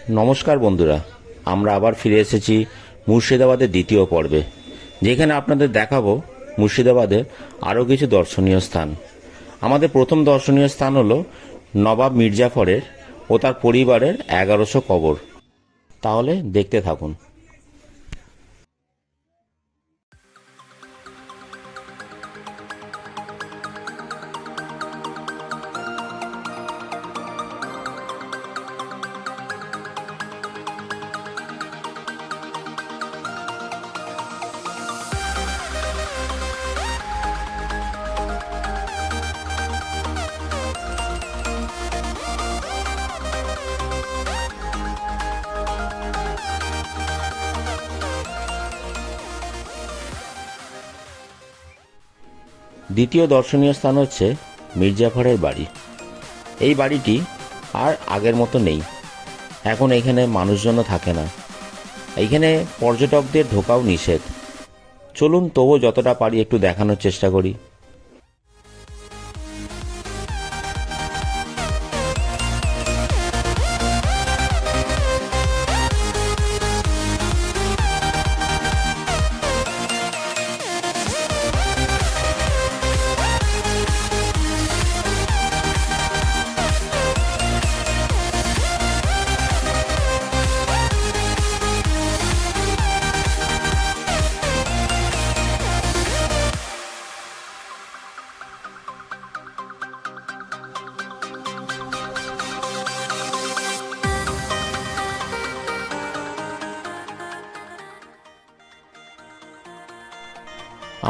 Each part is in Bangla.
নমস্কার বন্ধুরা, আমরা আবার ফিরে এসেছি মুর্শিদাবাদের দ্বিতীয় পর্বে, যেখানে আপনাদের দেখাবো মুর্শিদাবাদের আরও কিছু দর্শনীয় স্থান। আমাদের প্রথম দর্শনীয় স্থান হলো নবাব মির্জাফরের ও তার পরিবারের 1100 কবর। তাহলে দেখতে থাকুন। দ্বিতীয় দর্শনীয় স্থান হচ্ছে মির্জাফরের বাড়ি। এই বাড়িটি আর আগের মতো নেই, এখন এখানে মানুষজনও থাকে না। এইখানে পর্যটকদের ঢোকাও নিষেধ। চলুন তবু যতটা পারি একটু দেখানোর চেষ্টা করি।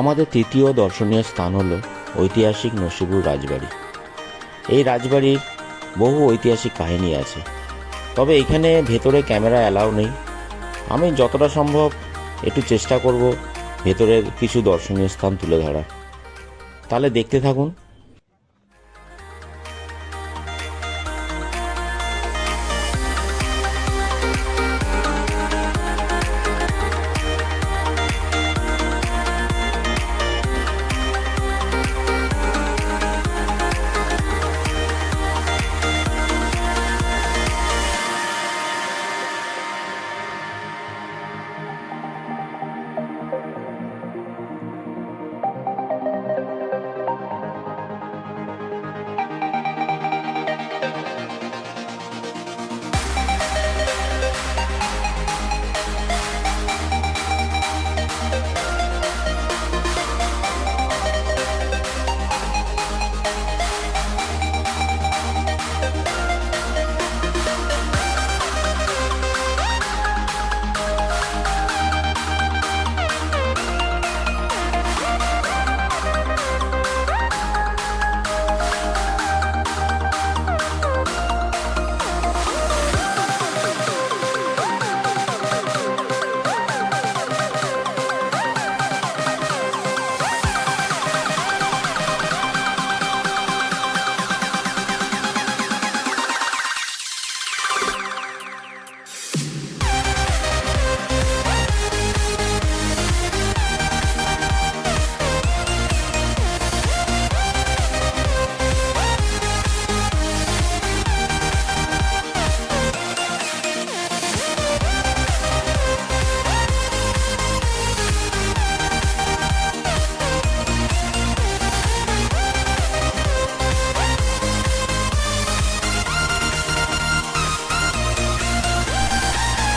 আমাদের তৃতীয় দর্শনীয় স্থান হলো ঐতিহাসিক নসিপুর রাজবাড়ি। এই রাজবাড়ির বহু ঐতিহাসিক কাহিনী আছে, তবে এখানে ভেতরে ক্যামেরা অ্যালাউ নেই। আমি যতটা সম্ভব একটু চেষ্টা করব ভেতরের কিছু দর্শনীয় স্থান তুলে ধরার। তাহলে দেখতে থাকুন।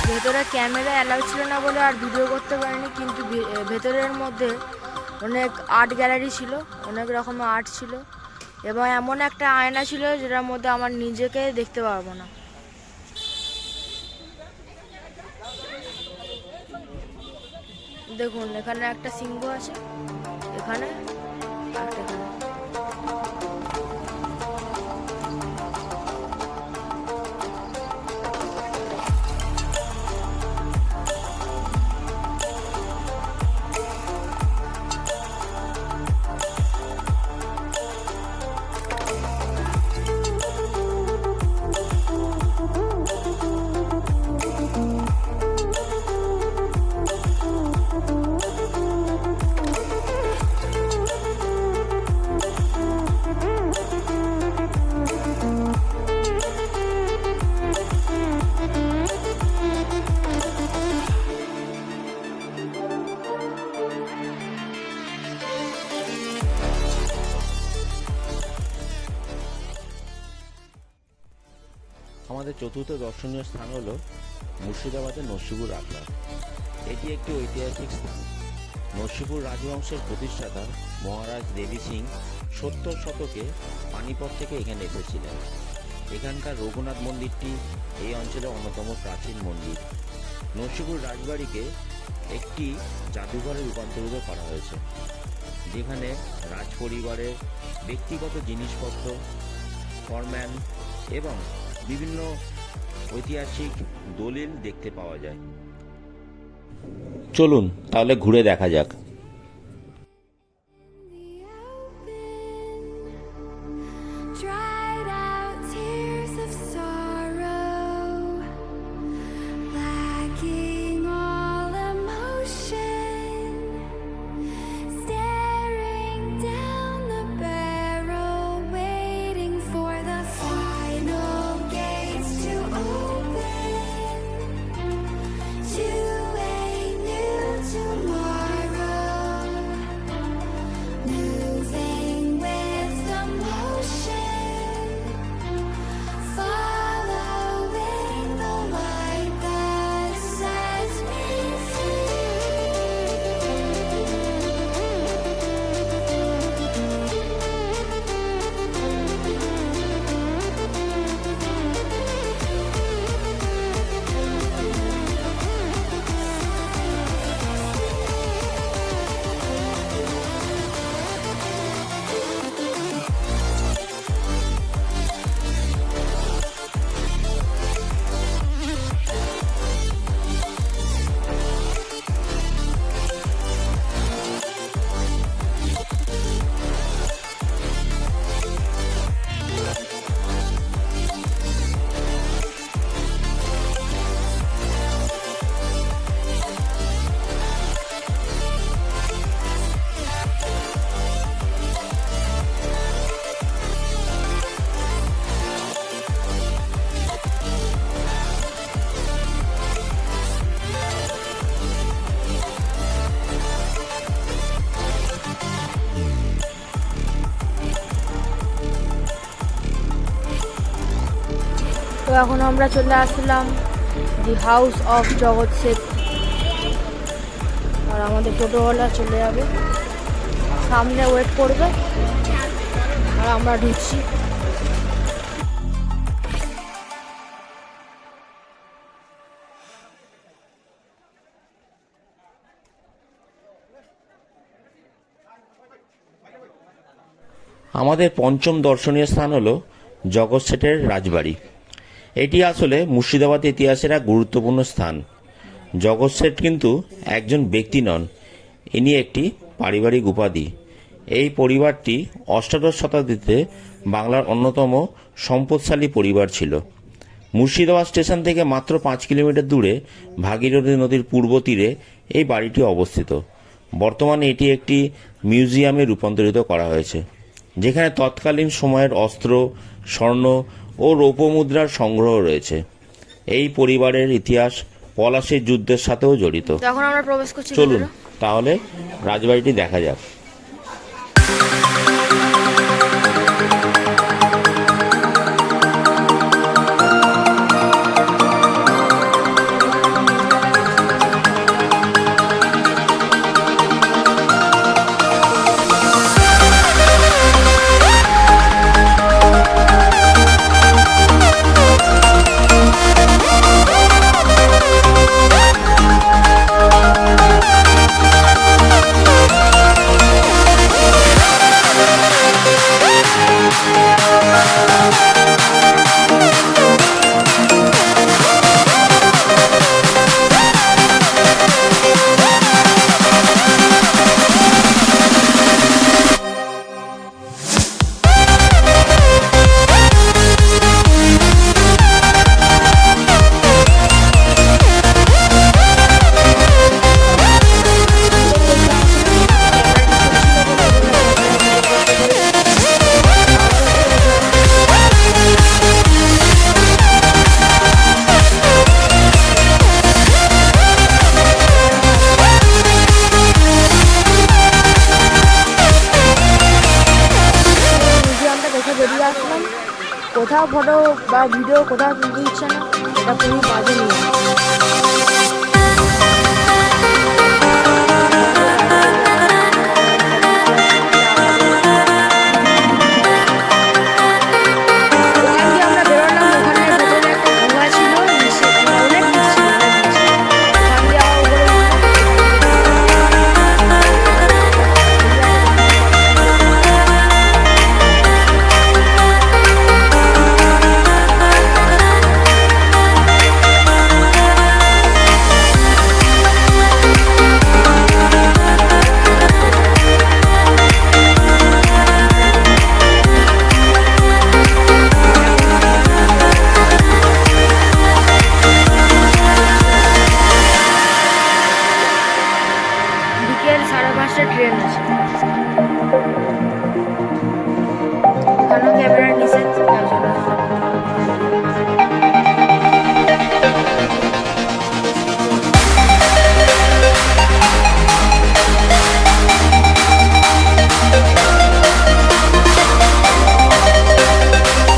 ভেতরে ক্যামেরা অ্যালাউ ছিল না বলে আর ভিডিও করতে পারিনি, কিন্তু ভেতরের মধ্যে অনেক আর্ট গ্যালারি ছিল, অনেক রকমের আর্ট ছিল এবং এমন একটা আয়না ছিল যেটার মধ্যে আমার নিজেকে দেখতে পারবো না। দেখুন এখানে একটা সিংহ আছে, এখানে একটা এখানে। আমাদের চতুর্থ দর্শনীয় স্থান হলো মুর্শিদাবাদের নরসিংপুর আখড়া। এটি একটি ঐতিহাসিক স্থান। নরসিংপুর রাজবংশের প্রতিষ্ঠাতা মহারাজ দেবী সিং 70 শতকে পানিপথ থেকে এখানে এসেছিলেন। এখানকার রঘুনাথ মন্দিরটি এই অঞ্চলের অন্যতম প্রাচীন মন্দির। নরসিংপুর রাজবাড়িকে একটি জাদুঘরে রূপান্তরিত করা হয়েছে, যেখানে রাজ পরিবারের ব্যক্তিগত জিনিসপত্র, ফরম্যান এবং বিভিন্ন ঐতিহাসিক দলিল দেখতে পাওয়া যায়। চলুন তাহলে ঘুরে দেখা যাক। Dried out tears of sorrow, lacking all emotion, staring down the barrel, waiting for the final gates to open to a new tomorrow, moving with the motion, following the light that sets me তো এখন আমরা চলে আসলাম দি হাউস অফ জগৎ শেঠ, আর আমাদের টোটোওয়ালা চলে যাবে, সামনে ওয়েট করবে আর আমরা ঢুকছি। আমাদের পঞ্চম দর্শনীয় স্থান হলো জগৎ শেঠের রাজবাড়ি। এটি আসলে মুর্শিদাবাদ ইতিহাসের এক গুরুত্বপূর্ণ স্থান। জগৎ শেঠ কিন্তু একজন ব্যক্তি নন, ইনি একটি পারিবারিক উপাধি। এই পরিবারটি অষ্টাদশ শতাব্দীতে বাংলার অন্যতম সম্পদশালী পরিবার ছিল। মুর্শিদাবাদ স্টেশন থেকে মাত্র 5 কিলোমিটার দূরে ভাগীরথী নদীর পূর্ব তীরে এই বাড়িটি অবস্থিত। বর্তমানে এটি একটি মিউজিয়ামে রূপান্তরিত করা হয়েছে, যেখানে তৎকালীন সময়ের অস্ত্র, স্বর্ণ ও রৌপ্য মুদ্রার সংগ্রহ রয়েছে। এই পরিবারের ইতিহাস পলাশীর যুদ্ধের সাথেও জড়িত। তখন আমরা প্রবেশ করছি। চলুন তাহলে রাজবাড়িটি দেখা যাক। কোথাও ফটো বা ভিডিও কোথাও তুলতে ইচ্ছে না, এটা খুবই বাজে নিয়ম। ওখান দিয়ে আমরা বেরোলাম, ওখানে ভেতরে একটা গুহা ছিল, নিচে অনেক নিচে ছিল, অনেক নিচে। ওখান দিয়ে আবার উপরে বিকেল 5:30টায় ট্রেন আছে। এখানেও ক্যামেরা নিষেধ, তাই জন্য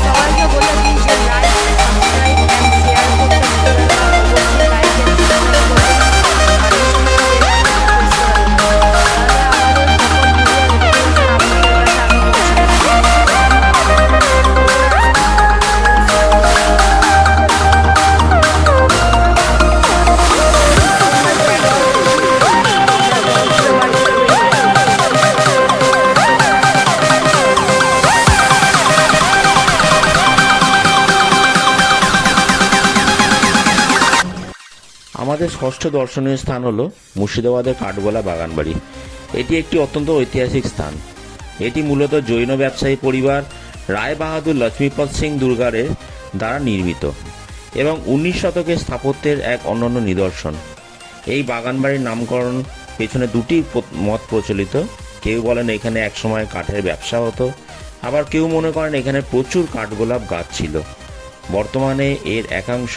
সবাইকে বলে দিই যে লাইক, সাবস্ক্রাইব এন্ড শেয়ার করতে ভুলবেন না। অবশ্যই লাইক এন্ড সাবস্ক্রাইব করবেন আর আমাদের ষষ্ঠ দর্শনীয় স্থান হলো মুর্শিদাবাদের কাঠগোলা বাগানবাড়ি। এটি একটি অত্যন্ত ঐতিহাসিক স্থান। এটি মূলত জৈন ব্যবসায়ী পরিবার রায় বাহাদুর লক্ষ্মীপদ সিং দুর্গারের দ্বারা নির্মিত এবং 19 শতকের স্থাপত্যের এক অনন্য নিদর্শন। এই বাগানবাড়ির নামকরণ পেছনে দুটি মত প্রচলিত। কেউ বলেন এখানে একসময় কাঠের ব্যবসা হতো, আবার কেউ মনে করেন এখানে প্রচুর কাঠগোলাপ গাছ ছিল। বর্তমানে এর একাংশ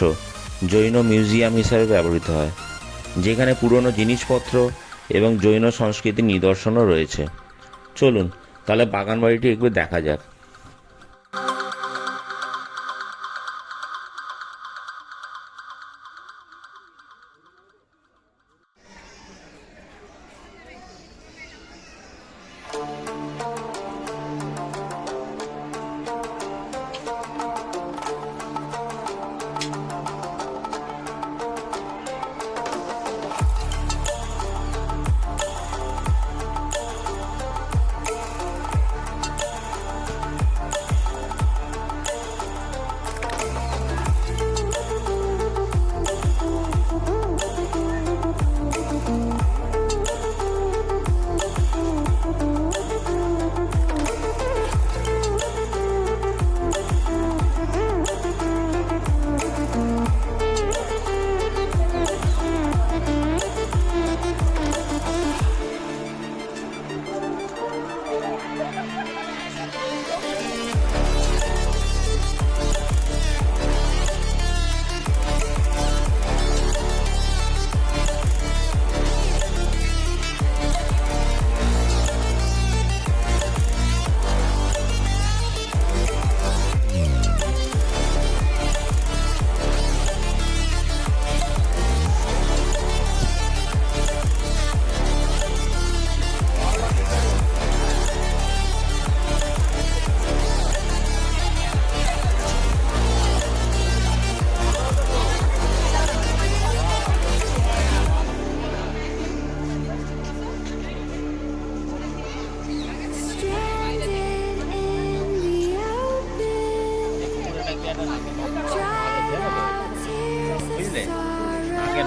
জৈন মিউজিয়াম হিসাবে ব্যবহৃত হয়, যেখানে পুরনো জিনিসপত্র এবং জৈন সংস্কৃতির নিদর্শনও রয়েছে। চলুন তাহলে বাগানবাড়িটি একটু দেখা যাক।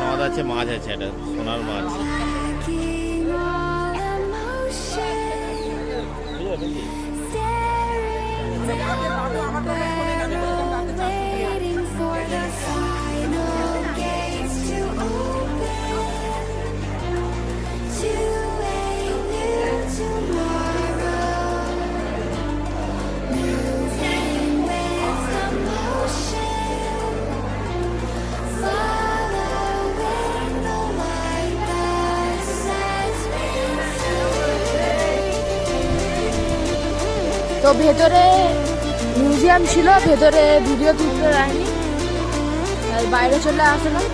নদ আছে, মাছ আছে, এটা সোনার মাছ। তো ভেতরে মিউজিয়াম ছিল, ভেতরে ভিডিও তুলতে দেয়নি, তাই বাইরে চলে আসলাম।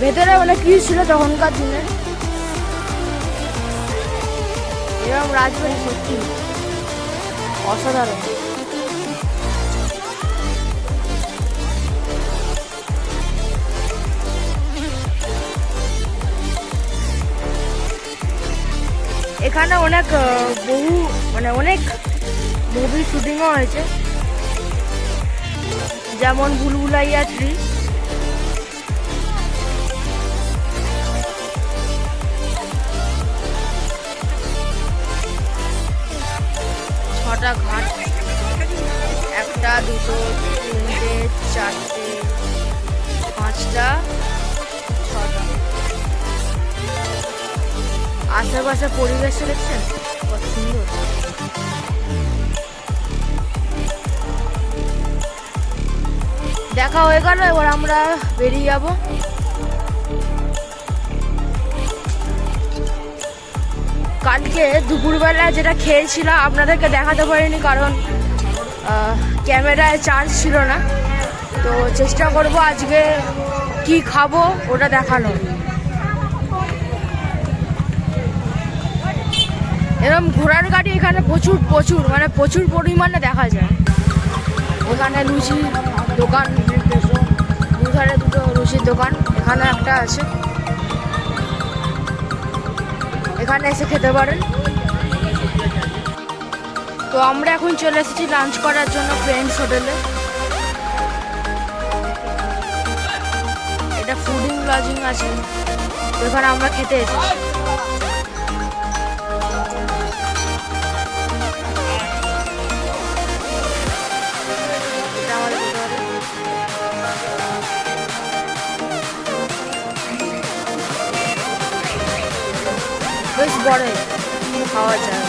ভেতরে অনেক কিছু ছিল তখনকার দিনে। এরকম রাজবাড়ি সত্যি অসাধারণ। এখানে অনেক অনেক মুভি শুটিংও হয়েছে, যেমন বুলবুলাইয়া 3। ছটা ঘাট, 1টা 2টো 3টে 4টে 5টা 6টা। আশেপাশে পরিবেশ দেখছেন কত সুন্দর। দেখা হয়ে গেল, এবার আমরা বেরিয়ে যাব। কালকে দুপুরবেলা যেটা খেয়েছিলাম আপনাদেরকে দেখাতে পারিনি, কারণ ক্যামেরায় চার্জ ছিল না। তো চেষ্টা করব আজকে কি খাবো ওটা দেখানোর। এরকম ঘোড়ার গাড়ি এখানে প্রচুর পরিমাণে দেখা যায়। এখানে লুচি দোকান, দুধারে দুটো লুচির দোকান, এখানে একটা আছে, এখানে এসে খেতে পারেন। তো আমরা এখন চলে এসেছি লাঞ্চ করার জন্য ফ্রেন্ডস হোটেলে। এটা ফুডিং লজিং আছে, তো এখানে আমরা খেতে এসেছি। বেশ বড়, খাওয়া যায়।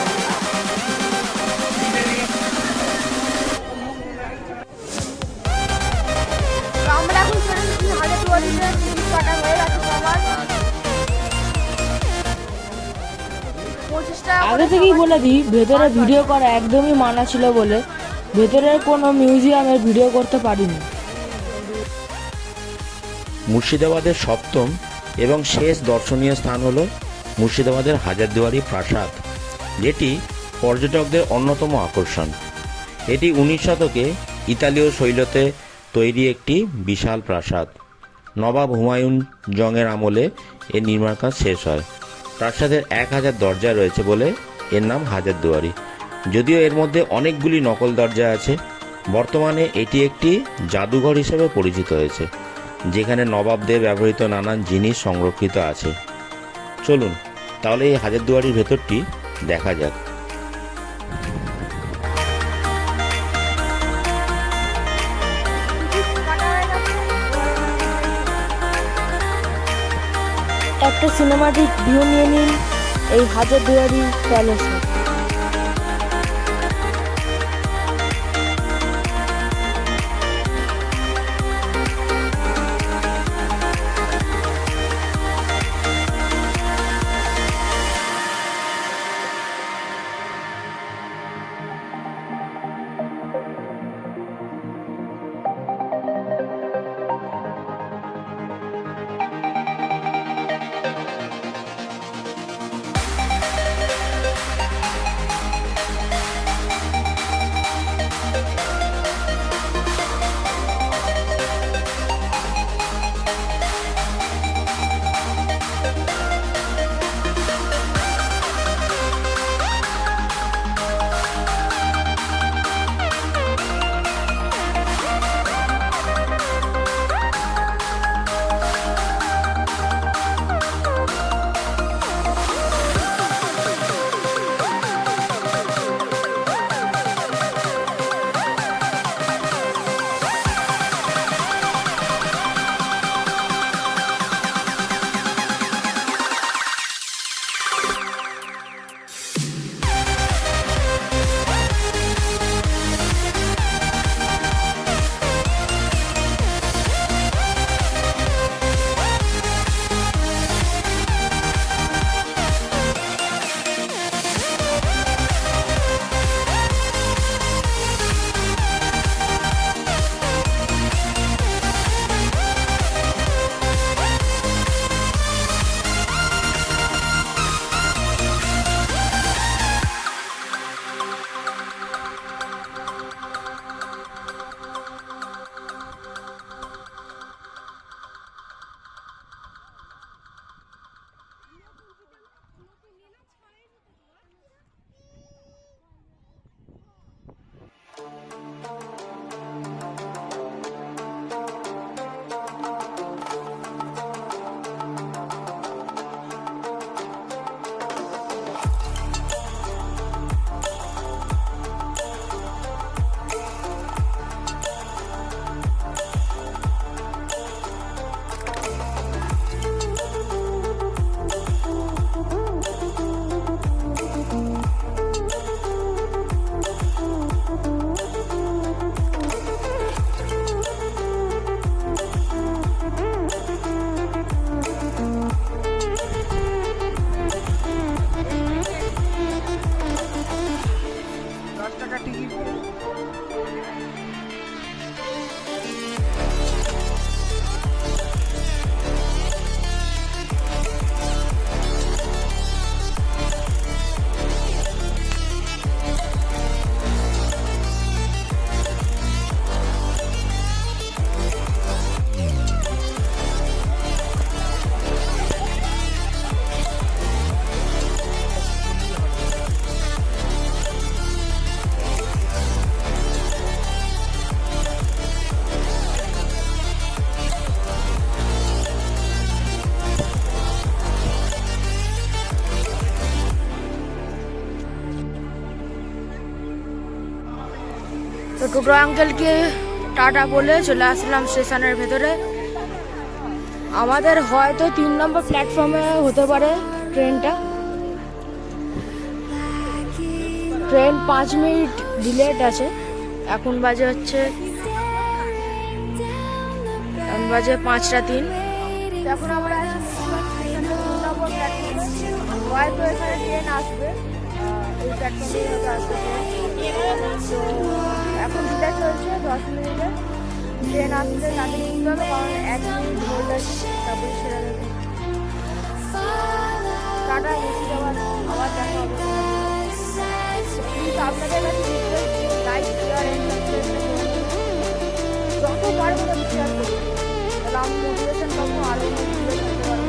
আমরা এখন চলে এসেছি হাজারদুয়ারিতে, টিকিট কাটা হয়ে গেছে সবার। 25 টাকা। আগে থেকেই বলে দিই, ভেতরে ভিডিও করা একদমই মানা ছিল বলে ভেতরের কোনো মিউজিয়ামের ভিডিও করতে পারিনি। মুর্শিদাবাদের সপ্তম এবং শেষ দর্শনীয় স্থান হলো মুর্শিদাবাদের হাজারদুয়ারি প্রাসাদ, যেটি পর্যটকদের অন্যতম আকর্ষণ। এটি 19 শতকে ইতালীয় শৈলীতে তৈরি একটি বিশাল প্রাসাদ। নবাব হুমায়ুন জংয়ের আমলে এর নির্মাণ কাজ শেষ হয়। প্রাসাদের 1000 দরজা রয়েছে বলে এর নাম হাজারদুয়ারি, যদিও এর মধ্যে অনেকগুলি নকল দরজা আছে। বর্তমানে এটি একটি জাদুঘর হিসেবে পরিচিত হয়েছে, যেখানে নবাবদের ব্যবহৃত নানান জিনিস সংরক্ষিত আছে। চলুন তাহলে এই হাজারদুয়ারির ভেতরটি দেখা যাক। একটা সিনেমাটিক ভিউ নিয়ে নিন এই হাজারদুয়ারি প্যালেসে। তো টোটো আঙ্কেলকে টাটা বলে চলে আসলাম স্টেশনের ভেতরে। আমাদের হয়তো 3 নম্বর প্ল্যাটফর্মে হতে পারে ট্রেনটা। ট্রেন 5 মিনিট ডিলেট আছে। এখন বাজে 5টা 3। এখন আমরা আছি 3 নম্বর প্ল্যাটফর্মে। হয়তো এখানে ট্রেন আসবে, এই প্ল্যাটফর্মে হয়তো আসবে ট্রেন। তো এখন ডিলেট চলছে 10 মিনিটে। ট্রেন আসতে তাকে নিতে হবে, কারণ 1 মিনিট হোল্ড আছে, তারপরে ছেড়ে দেবে। টাটা, মুর্শিদাবাদ, আবার দেখা হবে। প্লিজ আপনাদের কাছে লাইক শেয়ার যত পারবো তত শেয়ার করুন, তাহলে আমি মোটিভেশন পাবো, আরও মোটিভেট করতে পারবো।